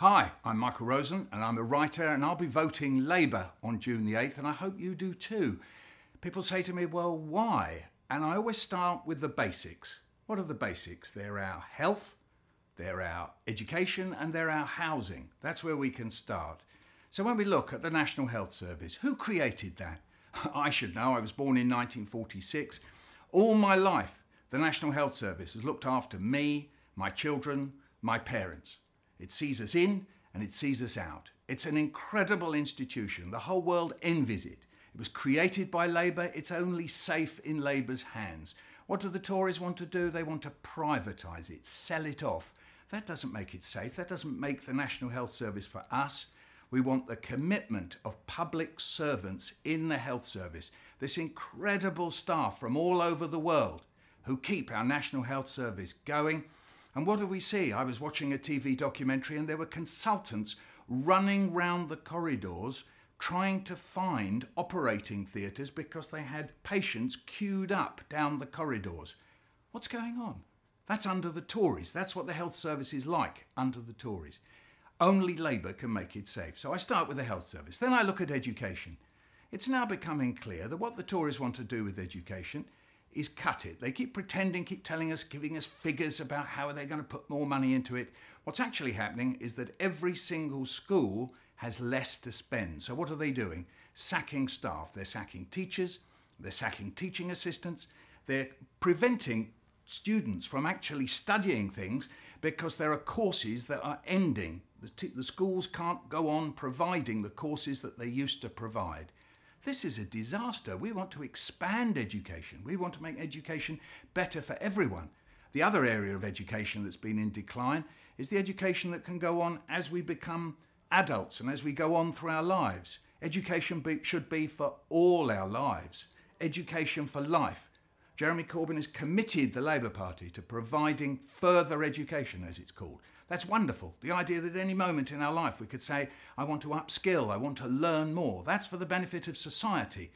Hi, I'm Michael Rosen and I'm a writer and I'll be voting Labour on June the 8th and I hope you do too. People say to me, well, why? And I always start with the basics. What are the basics? They're our health, they're our education and they're our housing. That's where we can start. So when we look at the National Health Service, who created that? I should know, I was born in 1946. All my life, the National Health Service has looked after me, my children, my parents. It sees us in and it sees us out. It's an incredible institution. The whole world envies it. It was created by Labour. It's only safe in Labour's hands. What do the Tories want to do? They want to privatise it, sell it off. That doesn't make it safe. That doesn't make the National Health Service for us. We want the commitment of public servants in the health service, this incredible staff from all over the world who keep our National Health Service going. And what do we see? I was watching a TV documentary and there were consultants running round the corridors trying to find operating theatres because they had patients queued up down the corridors. What's going on? That's under the Tories. That's what the health service is like under the Tories. Only Labour can make it safe. So I start with the health service. Then I look at education. It's now becoming clear that what the Tories want to do with education is cut it. They keep pretending, keep telling us, giving us figures about how they're going to put more money into it. What's actually happening is that every single school has less to spend. So what are they doing? Sacking staff. They're sacking teachers. They're sacking teaching assistants. They're preventing students from actually studying things because there are courses that are ending. The schools can't go on providing the courses that they used to provide. This is a disaster. We want to expand education. We want to make education better for everyone. The other area of education that's been in decline is the education that can go on as we become adults and as we go on through our lives. Education should be for all our lives. Education for life. Jeremy Corbyn has committed the Labour Party to providing further education, as it's called. That's wonderful. The idea that at any moment in our life we could say, I want to upskill, I want to learn more. That's for the benefit of society.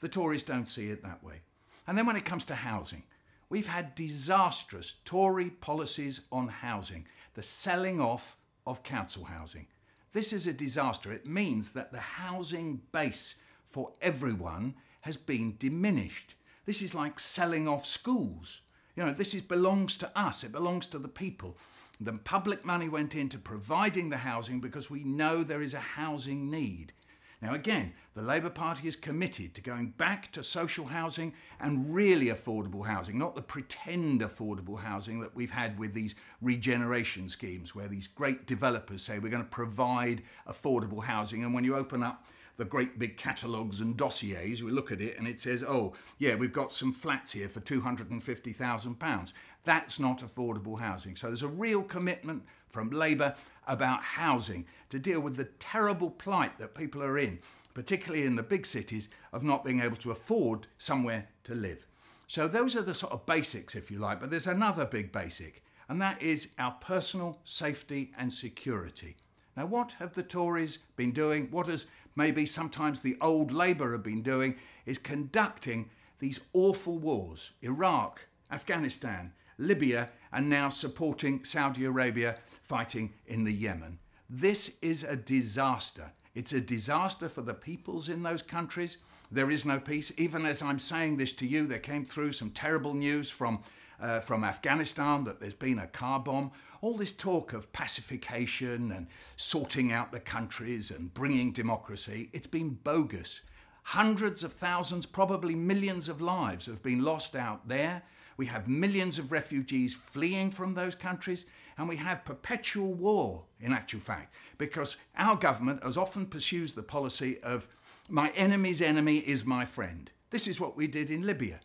The Tories don't see it that way. And then when it comes to housing, we've had disastrous Tory policies on housing, the selling off of council housing. This is a disaster. It means that the housing base for everyone has been diminished. This is like selling off schools. You know, this belongs to us. It belongs to the people. The public money went into providing the housing because we know there is a housing need. Now again, the Labour Party is committed to going back to social housing and really affordable housing, not the pretend affordable housing that we've had with these regeneration schemes where these great developers say we're going to provide affordable housing, and when you open up the great big catalogues and dossiers, we look at it and it says, oh yeah, we've got some flats here for £250,000. That's not affordable housing. So there's a real commitment from Labour about housing to deal with the terrible plight that people are in, particularly in the big cities, of not being able to afford somewhere to live. So those are the sort of basics, if you like, but there's another big basic, and that is our personal safety and security. Now, what have the Tories been doing? What has maybe sometimes the old Labour have been doing is conducting these awful wars. Iraq, Afghanistan, Libya, and now supporting Saudi Arabia fighting in the Yemen. This is a disaster. It's a disaster for the peoples in those countries. There is no peace. Even as I'm saying this to you, there came through some terrible news from Afghanistan that there's been a car bomb. All this talk of pacification and sorting out the countries and bringing democracy, it's been bogus. Hundreds of thousands, probably millions of lives have been lost out there. We have millions of refugees fleeing from those countries, and we have perpetual war, in actual fact, because our government as often pursues the policy of my enemy's enemy is my friend. This is what we did in Libya.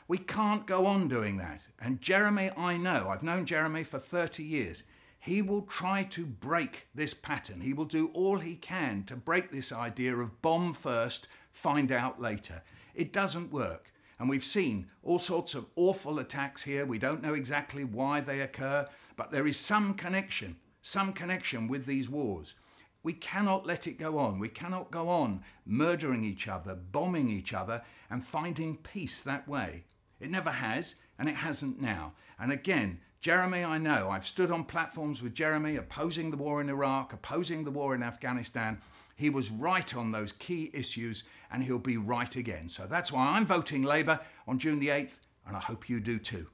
We can't go on doing that. And Jeremy, I know, I've known Jeremy for 30 years. He will try to break this pattern. He will do all he can to break this idea of bomb first, find out later. It doesn't work. And we've seen all sorts of awful attacks here. We don't know exactly why they occur, but there is some connection with these wars. We cannot let it go on. We cannot go on murdering each other, bombing each other, and finding peace that way. It never has, and it hasn't now. And again, Jeremy, I know, I've stood on platforms with Jeremy opposing the war in Iraq, opposing the war in Afghanistan. He was right on those key issues and he'll be right again. So that's why I'm voting Labour on June the 8th, and I hope you do too.